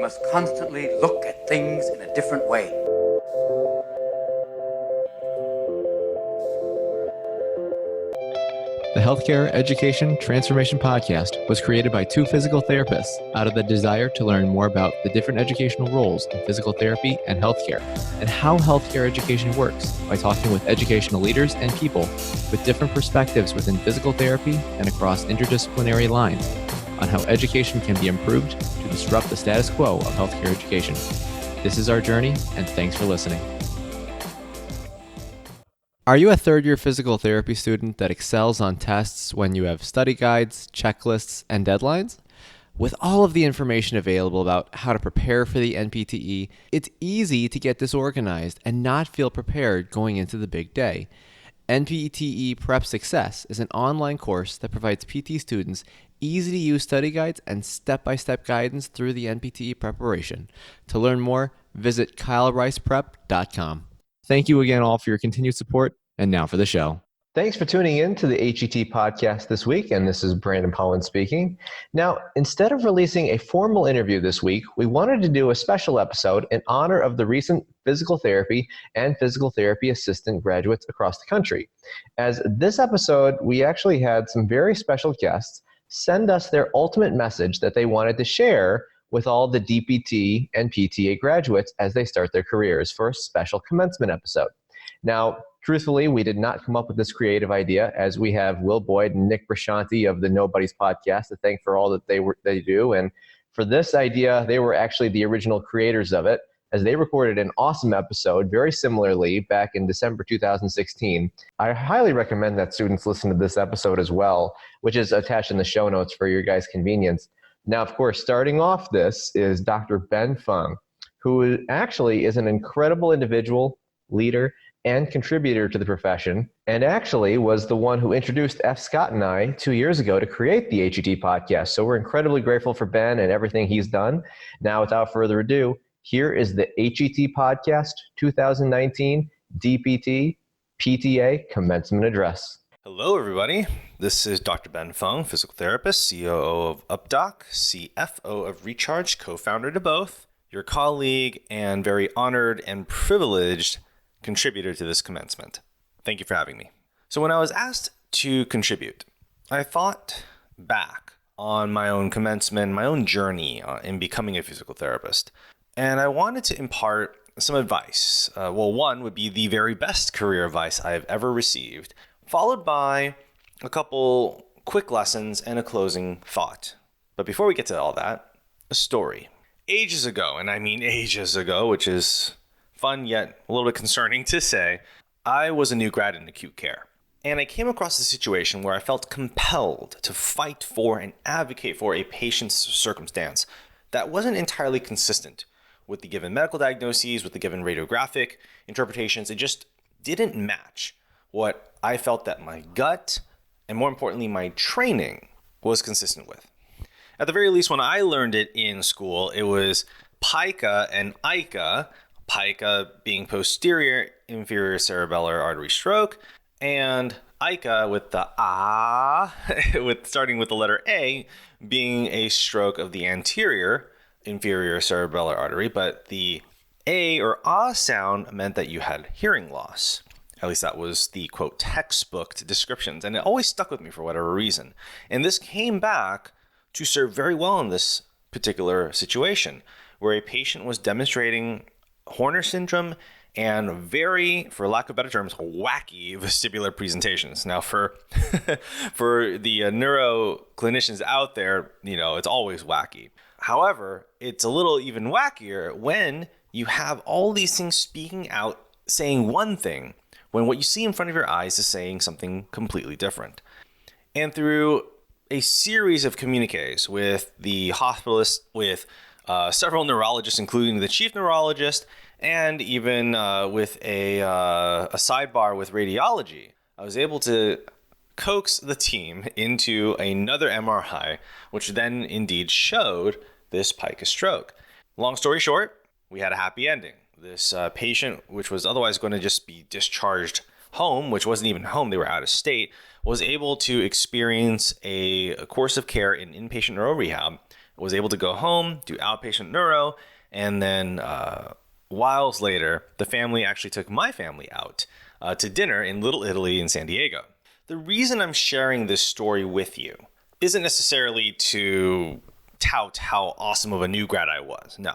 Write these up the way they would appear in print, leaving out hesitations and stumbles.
us constantly look at things in a different way. The Healthcare Education Transformation Podcast was created by two physical therapists out of the desire to learn more about the different educational roles in physical therapy and healthcare, and how healthcare education works by talking with educational leaders and people with different perspectives within physical therapy and across interdisciplinary lines on how education can be improved to disrupt the status quo of healthcare education. This is our journey, and thanks for listening. Are you a third-year physical therapy student that excels on tests when you have study guides, checklists, and deadlines? With all of the information available about how to prepare for the NPTE, it's easy to get disorganized and not feel prepared going into the big day. NPTE Prep Success is an online course that provides PT students easy-to-use study guides and step-by-step guidance through the NPTE preparation. To learn more, visit kylericeprep.com. Thank you again all for your continued support, and now for the show. Thanks for tuning in to the HET podcast this week, and this is Brandon Pollen speaking. Now, instead of releasing a formal interview this week, we wanted to do a special episode in honor of the recent physical therapy and physical therapy assistant graduates across the country. As this episode, we actually had some very special guests send us their ultimate message that they wanted to share with all the DPT and PTA graduates as they start their careers for a special commencement episode. Now, truthfully, we did not come up with this creative idea, as we have Will Boyd and Nick Brashanti of the Nobody's podcast to thank for all that they do. And for this idea, they were actually the original creators of it, as they recorded an awesome episode very similarly back in December 2016. I highly recommend that students listen to this episode as well, which is attached in the show notes for your guys' convenience. Now, of course, starting off this is Dr. Ben Fung, who actually is an incredible individual, leader, and contributor to the profession, and actually was the one who introduced F. Scott and I 2 years ago to create the HET podcast. So we're incredibly grateful for Ben and everything he's done. Now, without further ado, here is the HET podcast 2019 DPT PTA Commencement Address. Hello, everybody. This is Dr. Ben Fung, physical therapist, COO of UpDoc, CFO of Recharge, co-founder to both, your colleague, and very honored and privileged contributor to this commencement. Thank you for having me. So when I was asked to contribute, I thought back on my own commencement, my own journey in becoming a physical therapist, and I wanted to impart some advice. One would be the very best career advice I've ever received, followed by a couple quick lessons and a closing thought. But before we get to all that, a story. Ages ago, and I mean ages ago, which is fun yet a little bit concerning to say, I was a new grad in acute care. And I came across a situation where I felt compelled to fight for and advocate for a patient's circumstance that wasn't entirely consistent with the given medical diagnoses, with the given radiographic interpretations. It just didn't match what I felt that my gut, and more importantly, my training was consistent with. At the very least, when I learned it in school, it was PICA and ICA, PICA being posterior inferior cerebellar artery stroke, and ICA with the with starting with the letter A, being a stroke of the anterior inferior cerebellar artery, but the A or sound meant that you had hearing loss. At least that was the, quote, textbook descriptions. And it always stuck with me for whatever reason. And this came back to serve very well in this particular situation, where a patient was demonstrating Horner syndrome and very, for lack of better terms, wacky vestibular presentations. Now, for for the neuro clinicians out there, it's always wacky. However, it's a little even wackier when you have all these things speaking out, saying one thing, when what you see in front of your eyes is saying something completely different. And through a series of communiques with the hospitalist, with several neurologists, including the chief neurologist, and even with a sidebar with radiology, I was able to coax the team into another MRI, which then indeed showed this pica stroke. Long story short, we had a happy ending. This patient, which was otherwise going to just be discharged home, which wasn't even home, they were out of state, was able to experience a course of care in inpatient neuro rehab I was able to go home, do outpatient neuro, and then whiles later, the family actually took my family out to dinner in Little Italy in San Diego. The reason I'm sharing this story with you isn't necessarily to tout how awesome of a new grad I was. No.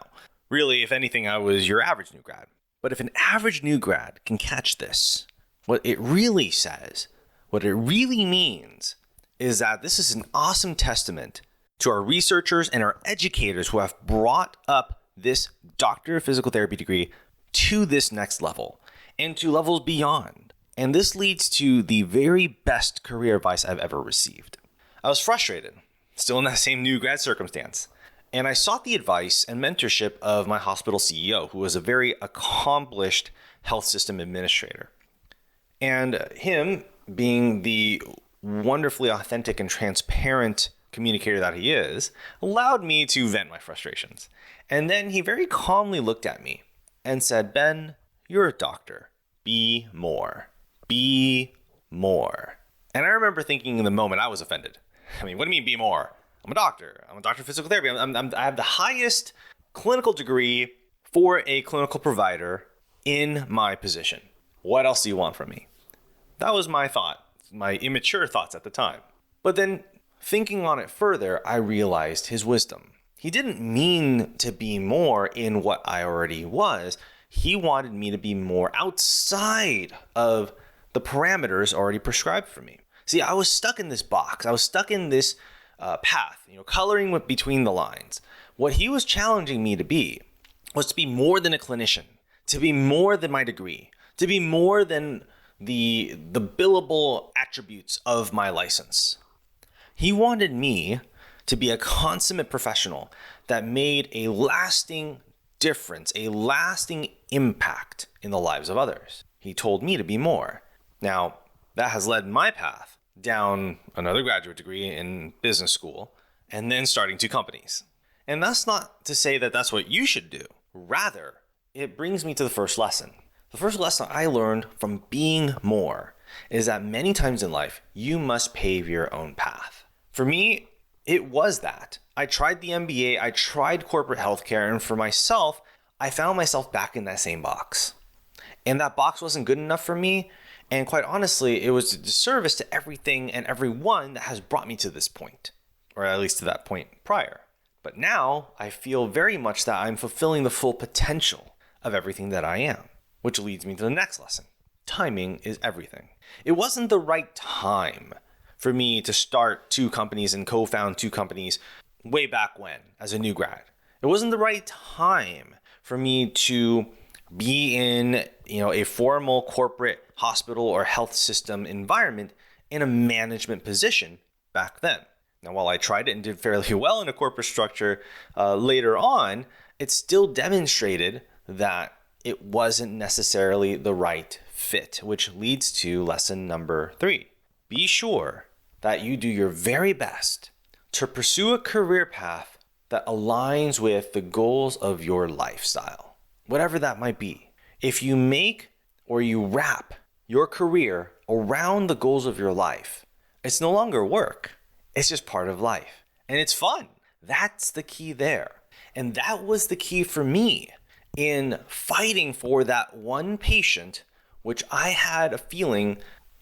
Really, if anything, I was your average new grad. But if an average new grad can catch this, what it really says, what it really means, is that this is an awesome testament to our researchers and our educators who have brought up this Doctor of Physical Therapy degree to this next level and to levels beyond. And this leads to the very best career advice I've ever received. I was frustrated, still in that same new grad circumstance. And I sought the advice and mentorship of my hospital CEO, who was a very accomplished health system administrator. And him, being the wonderfully authentic and transparent communicator that he is, allowed me to vent my frustrations. And then he very calmly looked at me and said, "Ben, you're a doctor. Be more. Be more." And I remember thinking in the moment I was offended. I mean, what do you mean be more? I'm a doctor. I'm a doctor of physical therapy. I have the highest clinical degree for a clinical provider in my position. What else do you want from me? That was my thought, my immature thoughts at the time. But then thinking on it further, I realized his wisdom. He didn't mean to be more in what I already was. He wanted me to be more outside of the parameters already prescribed for me. See, I was stuck in this box. I was stuck in this path, coloring between the lines. What he was challenging me to be was to be more than a clinician, to be more than my degree, to be more than the billable attributes of my license. He wanted me to be a consummate professional that made a lasting difference, a lasting impact in the lives of others. He told me to be more. Now, that has led my path down another graduate degree in business school, and then starting 2 companies. And that's not to say that that's what you should do. Rather, it brings me to the first lesson. The first lesson I learned from being more is that many times in life, you must pave your own path. For me, it was that. I tried the MBA, I tried corporate healthcare, and for myself, I found myself back in that same box. And that box wasn't good enough for me. And quite honestly, it was a disservice to everything and everyone that has brought me to this point, or at least to that point prior. But now I feel very much that I'm fulfilling the full potential of everything that I am, which leads me to the next lesson. Timing is everything. It wasn't the right time for me to start 2 companies and co-found 2 companies way back when as a new grad. It wasn't the right time for me to be in, a formal corporate hospital or health system environment in a management position back then. Now, while I tried it and did fairly well in a corporate structure later on, it still demonstrated that it wasn't necessarily the right fit, which leads to lesson number 3. Be sure that you do your very best to pursue a career path that aligns with the goals of your lifestyle, whatever that might be. If you make or you wrap your career around the goals of your life, it's no longer work. It's just part of life. And it's fun. That's the key there. And that was the key for me in fighting for that one patient, which I had a feeling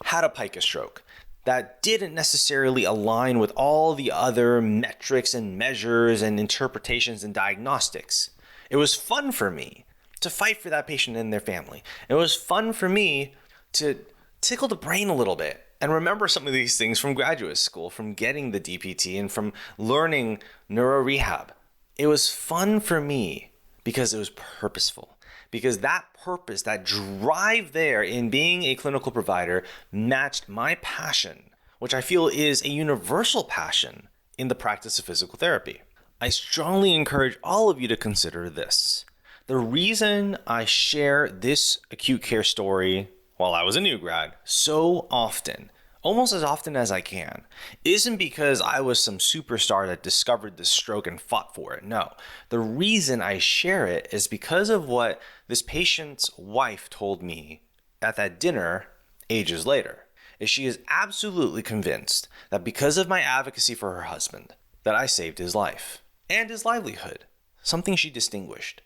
had a pica stroke that didn't necessarily align with all the other metrics and measures and interpretations and diagnostics. It was fun for me to fight for that patient and their family. It was fun for me to tickle the brain a little bit and remember some of these things from graduate school, from getting the DPT and from learning neuro rehab. It was fun for me because it was purposeful, because that purpose, that drive there in being a clinical provider matched my passion, which I feel is a universal passion in the practice of physical therapy. I strongly encourage all of you to consider this. The reason I share this acute care story while I was a new grad so often, almost as often as I can, isn't because I was some superstar that discovered this stroke and fought for it. No, the reason I share it is because of what this patient's wife told me at that dinner ages later. Is she is absolutely convinced that because of my advocacy for her husband, that I saved his life. and his livelihood, something she distinguished.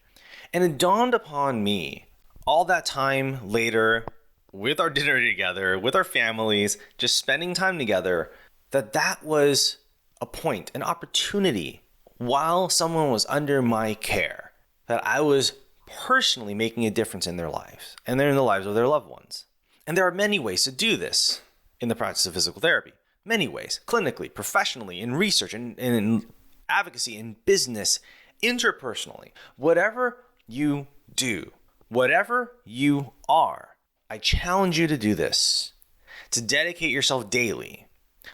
And it dawned upon me all that time later, with our dinner together, with our families, just spending time together, that was a point, an opportunity while someone was under my care, that I was personally making a difference in their lives and in the lives of their loved ones. And there are many ways to do this in the practice of physical therapy. Many ways, clinically, professionally, in research, in advocacy, in business, interpersonally. Whatever you do, whatever you are, I challenge you to do this, to dedicate yourself daily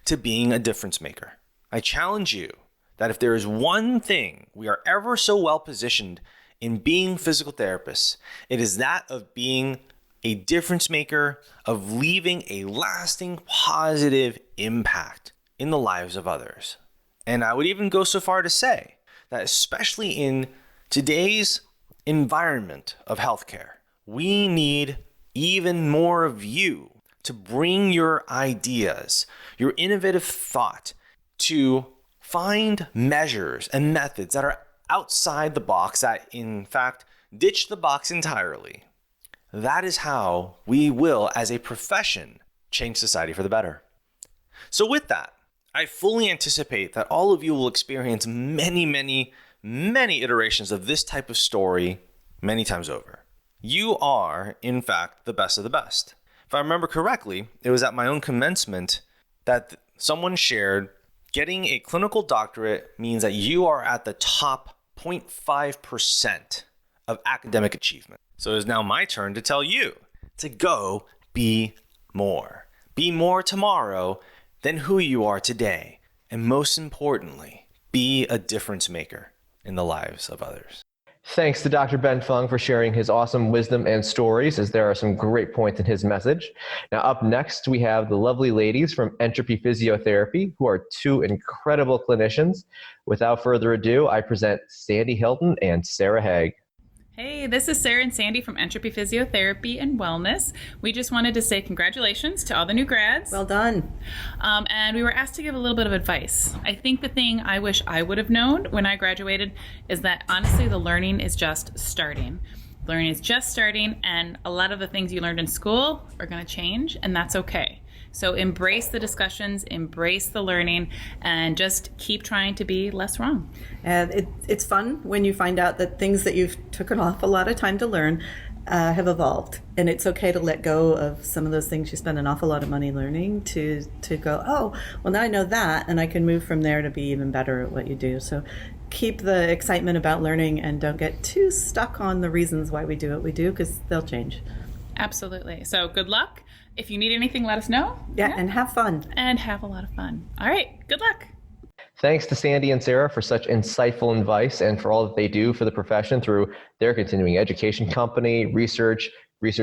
to being a difference maker. I challenge you that if there is one thing we are ever so well positioned in being physical therapists, it is that of being a difference maker, of leaving a lasting positive impact in the lives of others. And I would even go so far to say that especially in today's environment of healthcare, we need even more of you to bring your ideas, your innovative thought, to find measures and methods that are outside the box, that in fact ditch the box entirely. That is how we will, as a profession, change society for the better. So with that, I fully anticipate that all of you will experience many, many, many iterations of this type of story many times over. You are, in fact, the best of the best. If I remember correctly, it was at my own commencement that someone shared getting a clinical doctorate means that you are at the top 0.5% of academic achievement. So it is now my turn to tell you to go be more. Be more tomorrow than who you are today. And most importantly, be a difference maker in the lives of others. Thanks to Dr. Ben Fung for sharing his awesome wisdom and stories, as there are some great points in his message. Now, up next, we have the lovely ladies from Entropy Physiotherapy, who are two incredible clinicians. Without further ado, I present Sandy Hilton and Sarah Haig. Hey, this is Sarah and Sandy from Entropy Physiotherapy and Wellness. We just wanted to say congratulations to all the new grads. Well done. And we were asked to give a little bit of advice. I think the thing I wish I would have known when I graduated is that honestly, the learning is just starting. Learning is just starting, and a lot of the things you learned in school are going to change, and that's okay. So embrace the discussions, embrace the learning, and just keep trying to be less wrong. And it's fun when you find out that things that you've taken off a lot of time to learn have evolved. And it's okay to let go of some of those things you spend an awful lot of money learning to go, oh, well, now I know that, and I can move from there to be even better at what you do. So keep the excitement about learning and don't get too stuck on the reasons why we do what we do, because they'll change. Absolutely. So good luck. If you need anything, let us know. Yeah, and have fun. And have a lot of fun. All right. Good luck. Thanks to Sandy and Sarah for such insightful advice and for all that they do for the profession through their continuing education company, research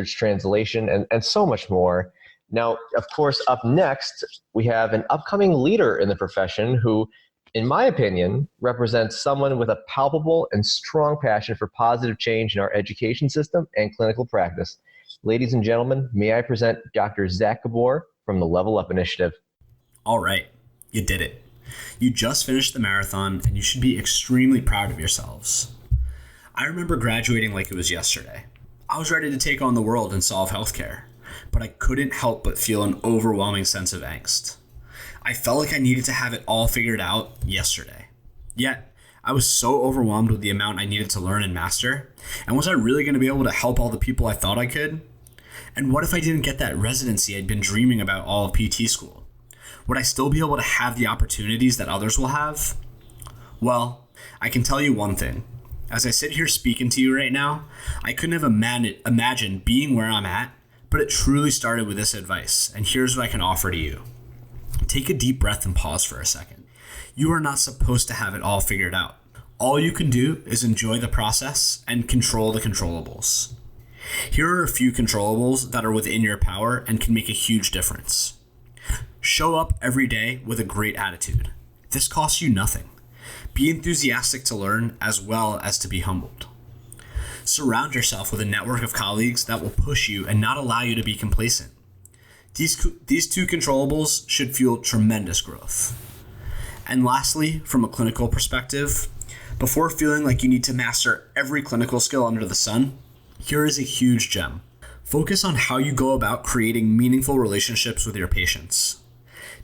translation, and so much more. Now, of course, up next, we have an upcoming leader in the profession who, in my opinion, represents someone with a palpable and strong passion for positive change in our education system and clinical practice. Ladies and gentlemen, may I present Dr. Zach Gabor from the Level Up Initiative. All right, you did it. You just finished the marathon, and you should be extremely proud of yourselves. I remember graduating like it was yesterday. I was ready to take on the world and solve healthcare, but I couldn't help but feel an overwhelming sense of angst. I felt like I needed to have it all figured out yesterday. Yet, I was so overwhelmed with the amount I needed to learn and master, and was I really going to be able to help all the people I thought I could? And what if I didn't get that residency I'd been dreaming about all of PT school? Would I still be able to have the opportunities that others will have? Well, I can tell you one thing. As I sit here speaking to you right now, I couldn't have imagined being where I'm at, but it truly started with this advice, and here's what I can offer to you. Take a deep breath and pause for a second. You are not supposed to have it all figured out. All you can do is enjoy the process and control the controllables. Here are a few controllables that are within your power and can make a huge difference. Show up every day with a great attitude. This costs you nothing. Be enthusiastic to learn as well as to be humbled. Surround yourself with a network of colleagues that will push you and not allow you to be complacent. These two controllables should fuel tremendous growth. And lastly, from a clinical perspective, Before feeling like you need to master every clinical skill under the sun, here is a huge gem. Focus on how you go about creating meaningful relationships with your patients.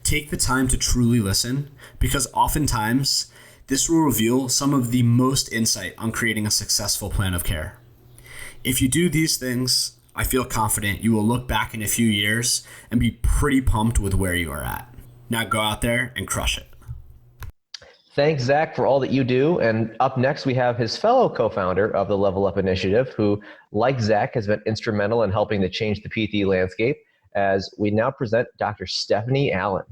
Take the time to truly listen, because oftentimes this will reveal some of the most insight on creating a successful plan of care. If you do these things, I feel confident you will look back in a few years and be pretty pumped with where you are at. Now go out there and crush it. Thanks, Zach, for all that you do. And up next, we have his fellow co-founder of the Level Up Initiative, who, like Zach, has been instrumental in helping to change the PT landscape, as we now present Dr. Stephanie Allen.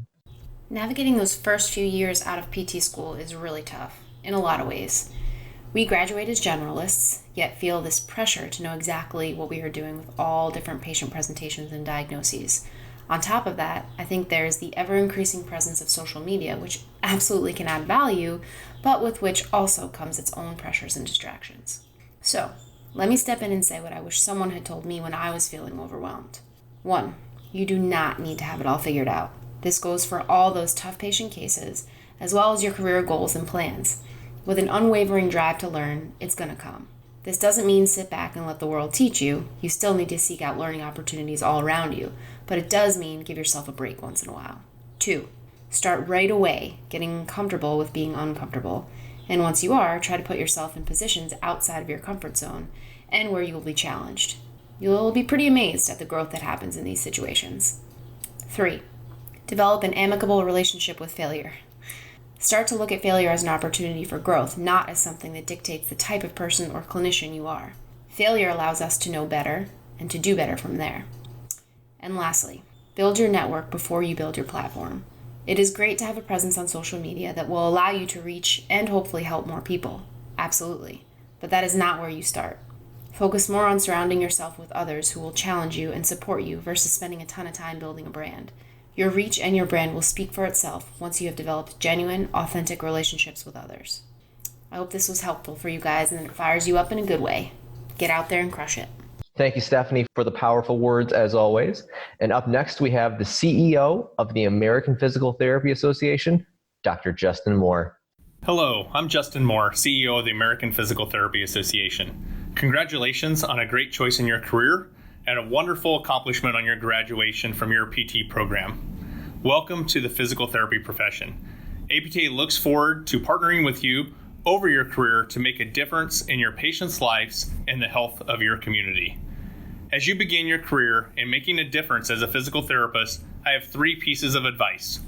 Navigating those first few years out of PT school is really tough, in a lot of ways. We graduate as generalists, yet feel this pressure to know exactly what we are doing with all different patient presentations and diagnoses. On top of that, I think there's the ever-increasing presence of social media, which absolutely can add value, but with which also comes its own pressures and distractions. So, let me step in and say what I wish someone had told me when I was feeling overwhelmed. 1. You do not need to have it all figured out. This goes for all those tough patient cases, as well as your career goals and plans. With an unwavering drive to learn, it's going to come. This doesn't mean sit back and let the world teach you. You still need to seek out learning opportunities all around you, but it does mean give yourself a break once in a while. 2. Start right away getting comfortable with being uncomfortable, and once you are, try to put yourself in positions outside of your comfort zone and where you will be challenged. You'll be pretty amazed at the growth that happens in these situations. 3. Develop an amicable relationship with failure. Start to look at failure as an opportunity for growth, not as something that dictates the type of person or clinician you are. Failure allows us to know better and to do better from there. And lastly, build your network before you build your platform. It is great to have a presence on social media that will allow you to reach and hopefully help more people. Absolutely. But that is not where you start. Focus more on surrounding yourself with others who will challenge you and support you versus spending a ton of time building a brand. Your reach and your brand will speak for itself once you have developed genuine, authentic relationships with others. I hope this was helpful for you guys and that it fires you up in a good way. Get out there and crush it. Thank you, Stephanie, for the powerful words, as always. And up next, we have the CEO of the American Physical Therapy Association, Dr. Justin Moore. Hello, I'm Justin Moore, CEO of the American Physical Therapy Association. Congratulations on a great choice in your career and a wonderful accomplishment on your graduation from your PT program. Welcome to the physical therapy profession. APTA looks forward to partnering with you over your career to make a difference in your patients' lives and the health of your community. As you begin your career in making a difference as a physical therapist, I have 3 pieces of advice.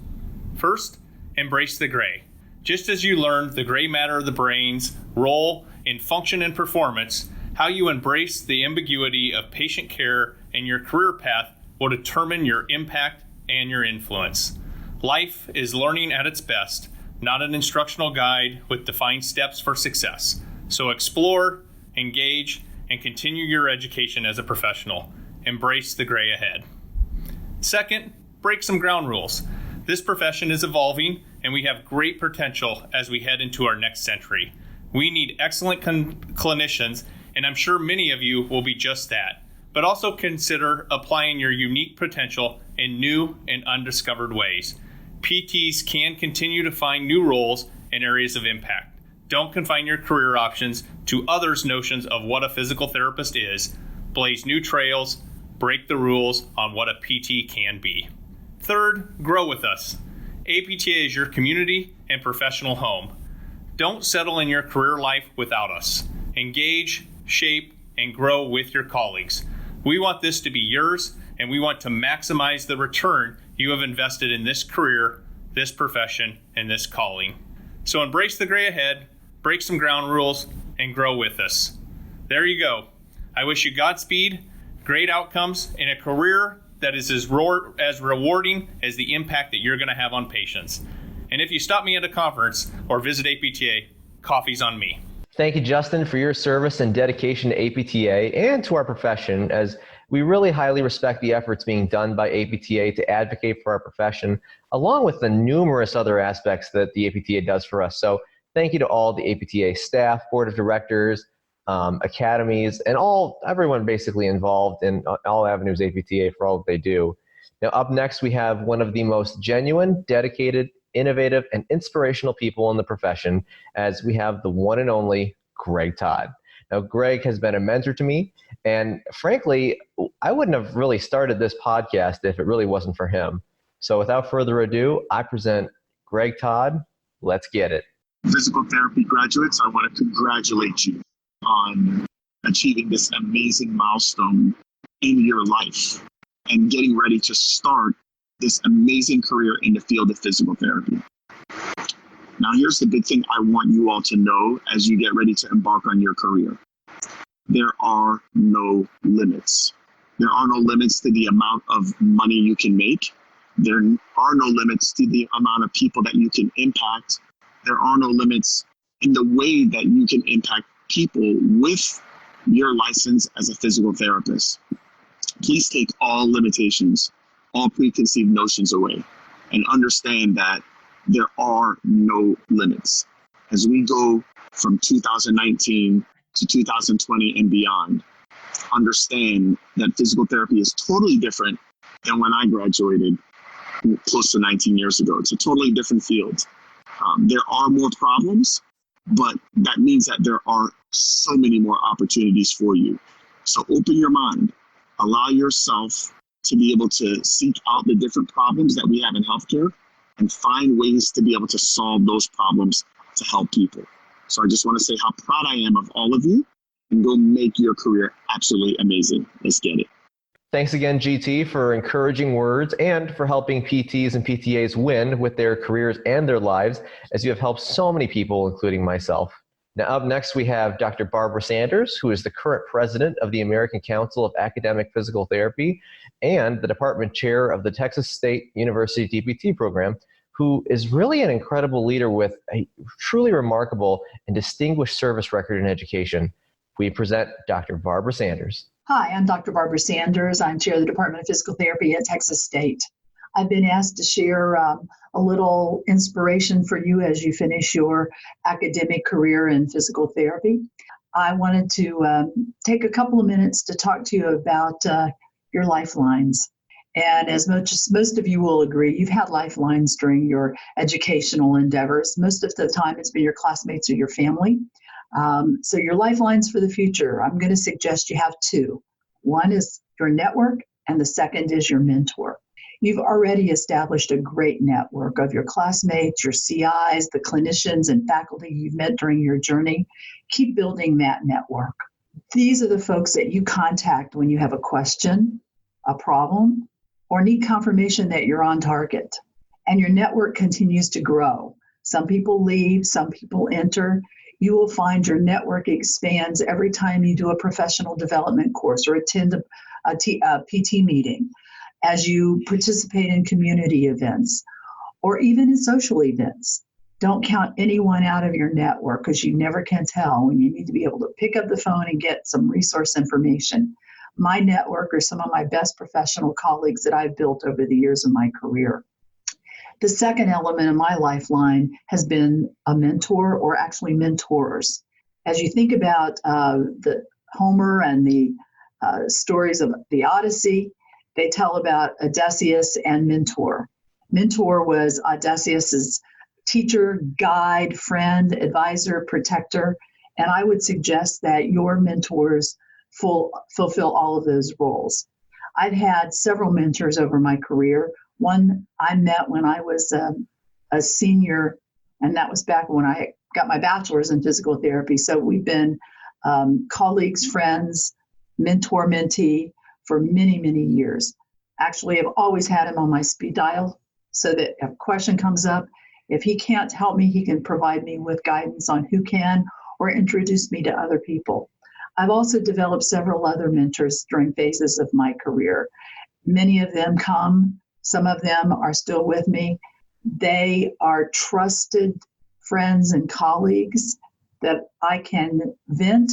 First, embrace the gray. Just as you learned the gray matter of the brain's role in function and performance, how you embrace the ambiguity of patient care and your career path will determine your impact and your influence. Life is learning at its best, not an instructional guide with defined steps for success. So explore, engage, and continue your education as a professional. Embrace the gray ahead. Second, break some ground rules. This profession is evolving, and we have great potential as we head into our next century. We need excellent clinicians, and I'm sure many of you will be just that. But also consider applying your unique potential in new and undiscovered ways. PTs can continue to find new roles and areas of impact. Don't confine your career options to others' notions of what a physical therapist is. Blaze new trails, break the rules on what a PT can be. Third, grow with us. APTA is your community and professional home. Don't settle in your career life without us. Engage, shape, and grow with your colleagues. We want this to be yours, and we want to maximize the return you have invested in this career, this profession, and this calling. So embrace the gray ahead, break some ground rules, and grow with us. There you go. I wish you Godspeed, great outcomes, and a career that is as rewarding as the impact that you're going to have on patients. And if you stop me at a conference or visit APTA, coffee's on me. Thank you, Justin, for your service and dedication to APTA and to our profession, as we really highly respect the efforts being done by APTA to advocate for our profession, along with the numerous other aspects that the APTA does for us. So thank you to all the APTA staff, board of directors, academies, and everyone basically involved in all avenues APTA for all that they do. Now, up next, we have one of the most genuine, dedicated, innovative, and inspirational people in the profession as we have the one and only Greg Todd. Now, Greg has been a mentor to me, and frankly, I wouldn't have really started this podcast if it really wasn't for him. So without further ado, I present Greg Todd. Let's get it. Physical therapy graduates, I want to congratulate you on achieving this amazing milestone in your life and getting ready to start this amazing career in the field of physical therapy. Now, here's the big thing I want you all to know as you get ready to embark on your career. There are no limits. There are no limits to the amount of money you can make. There are no limits to the amount of people that you can impact. There are no limits in the way that you can impact people with your license as a physical therapist. Please take all limitations, all preconceived notions away, and understand that there are no limits. As we go from 2019 to 2020 and beyond, understand that physical therapy is totally different than when I graduated close to 19 years ago. It's a totally different field. There are more problems, but that means that there are so many more opportunities for you. So open your mind, allow yourself to be able to seek out the different problems that we have in healthcare and find ways to be able to solve those problems to help people. So I just want to say how proud I am of all of you, and go make your career absolutely amazing. Let's get it. Thanks again, GT, for encouraging words and for helping PTs and PTAs win with their careers and their lives, as you have helped so many people, including myself. Now, up next, we have Dr. Barbara Sanders, who is the current president of the American Council of Academic Physical Therapy and the department chair of the Texas State University DPT program, who is really an incredible leader with a truly remarkable and distinguished service record in education. We present Dr. Barbara Sanders. Hi, I'm Dr. Barbara Sanders. I'm chair of the Department of Physical Therapy at Texas State. I've been asked to share a little inspiration for you as you finish your academic career in physical therapy. I wanted to take a couple of minutes to talk to you about your lifelines. And as much as most of you will agree, you've had lifelines during your educational endeavors. Most of the time it's been your classmates or your family. So your lifelines for the future, I'm going to suggest you have two. One is your network, and the second is your mentor. You've already established a great network of your classmates, your CIs, the clinicians and faculty you've met during your journey. Keep building that network. These are the folks that you contact when you have a question, a problem, or need confirmation that you're on target. And your network continues to grow. Some people leave, some people enter. You will find your network expands every time you do a professional development course or attend a PT meeting, as you participate in community events, or even in social events. Don't count anyone out of your network, because you never can tell when you need to be able to pick up the phone and get some resource information. My network are some of my best professional colleagues that I've built over the years of my career. The second element of my lifeline has been a mentor, or actually mentors. As you think about the Homer and the stories of the Odyssey, they tell about Odysseus and Mentor. Mentor was Odysseus's teacher, guide, friend, advisor, protector, and I would suggest that your mentors fulfill all of those roles. I've had several mentors over my career. One I met when I was a senior, and that was back when I got my bachelor's in physical therapy. So we've been colleagues, friends, mentor, mentee for many, many years. Actually, I've always had him on my speed dial so that if a question comes up, if he can't help me, he can provide me with guidance on who can, or introduce me to other people. I've also developed several other mentors during phases of my career. Many of them come, some of them are still with me. They are trusted friends and colleagues that I can vent,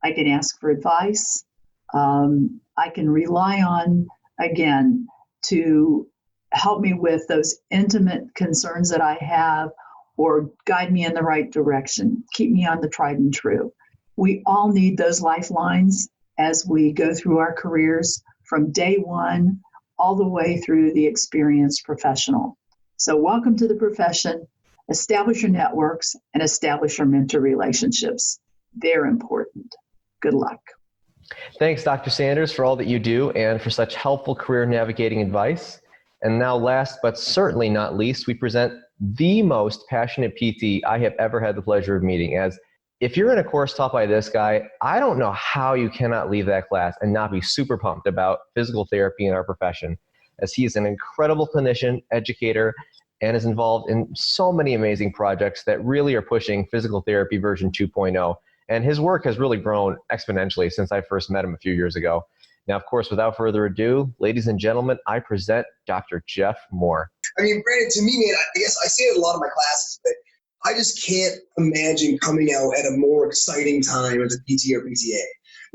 I can ask for advice, I can rely on, again, to help me with those intimate concerns that I have, or guide me in the right direction, keep me on the tried and true. We all need those lifelines as we go through our careers from day one all the way through the experienced professional. So welcome to the profession. Establish your networks and establish your mentor relationships. They're important. Good luck. Thanks, Dr. Sanders, for all that you do and for such helpful career navigating advice. And now, last but certainly not least, we present the most passionate PT I have ever had the pleasure of meeting. As if you're in a course taught by this guy, I don't know how you cannot leave that class and not be super pumped about physical therapy in our profession, as he is an incredible clinician, educator, and is involved in so many amazing projects that really are pushing physical therapy version 2.0. And his work has really grown exponentially since I first met him a few years ago. Now, of course, without further ado, ladies and gentlemen, I present Dr. Jeff Moore. I mean, Brandon, to me, man, I guess I say it in a lot of my classes, but I just can't imagine coming out at a more exciting time as a PT or PTA.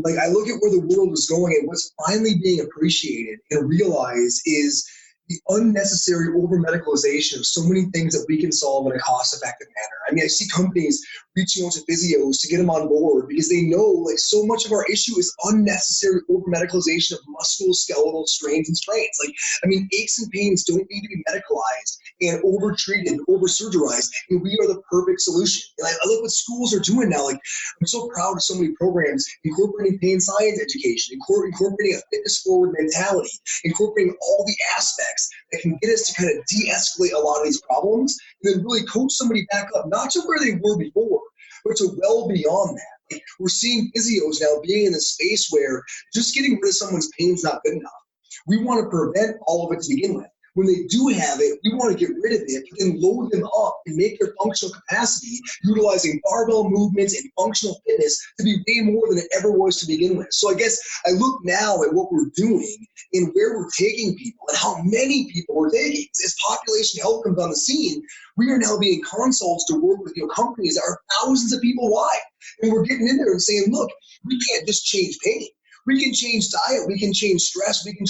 Like, I look at where the world is going and what's finally being appreciated and realized is the unnecessary over-medicalization of so many things that we can solve in a cost-effective manner. I mean, I see companies reaching out to physios to get them on board because they know, like, so much of our issue is unnecessary over-medicalization of musculoskeletal strains and sprains. Like, I mean, aches and pains don't need to be medicalized and over-treated, over-surgerized, and we are the perfect solution. And I look what schools are doing now. Like, I'm so proud of so many programs incorporating pain science education, incorporating a fitness-forward mentality, incorporating all the aspects that can get us to kind of de-escalate a lot of these problems and then really coach somebody back up, not to where they were before, but to well beyond that. Like, we're seeing physios now being in a space where just getting rid of someone's pain is not good enough. We want to prevent all of it to begin with. When they do have it, we want to get rid of it, but then load them up and make their functional capacity, utilizing barbell movements and functional fitness, to be way more than it ever was to begin with. So I guess I look now at what we're doing and where we're taking people and how many people we're taking. As population health comes on the scene, we are now being consults to work with companies that are thousands of people wide. And we're getting in there and saying, look, we can't just change pain. We can change diet, we can change stress, we can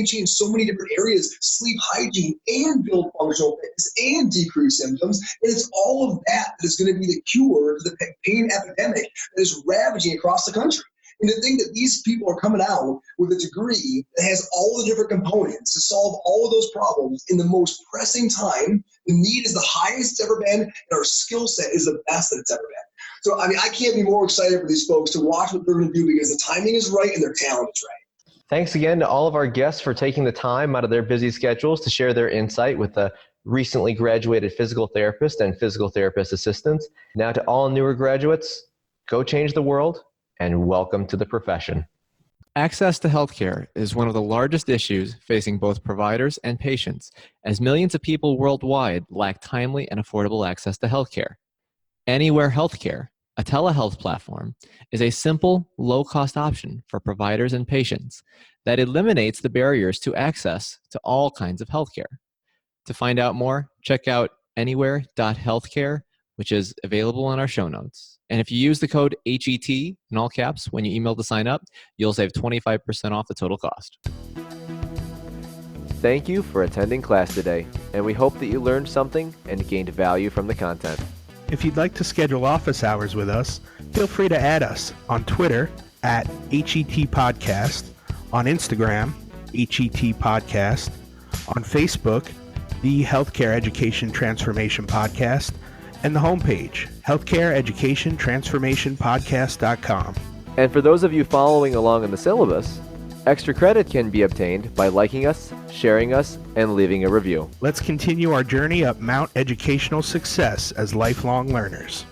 change so many different areas, sleep hygiene, and build functional fitness, and decrease symptoms. And it's all of that that is going to be the cure to the pain epidemic that is ravaging across the country. And to think that these people are coming out with a degree that has all the different components to solve all of those problems in the most pressing time, the need is the highest it's ever been, and our skill set is the best that it's ever been. So, I mean, I can't be more excited for these folks to watch what they're going to do because the timing is right and their talent is right. Thanks again to all of our guests for taking the time out of their busy schedules to share their insight with the recently graduated physical therapist and physical therapist assistants. Now to all newer graduates, go change the world and welcome to the profession. Access to healthcare is one of the largest issues facing both providers and patients, as millions of people worldwide lack timely and affordable access to healthcare. Anywhere Healthcare, a telehealth platform, is a simple, low-cost option for providers and patients that eliminates the barriers to access to all kinds of healthcare. To find out more, check out anywhere.healthcare, which is available in our show notes. And if you use the code HET in all caps when you email to sign up, you'll save 25% off the total cost. Thank you for attending class today, and we hope that you learned something and gained value from the content. If you'd like to schedule office hours with us, feel free to add us on Twitter at HET Podcast, on Instagram, HET Podcast, on Facebook, the Healthcare Education Transformation Podcast, and the homepage, healthcareeducationtransformationpodcast.com. And for those of you following along in the syllabus, extra credit can be obtained by liking us, sharing us, and leaving a review. Let's continue our journey up Mount Educational Success as lifelong learners.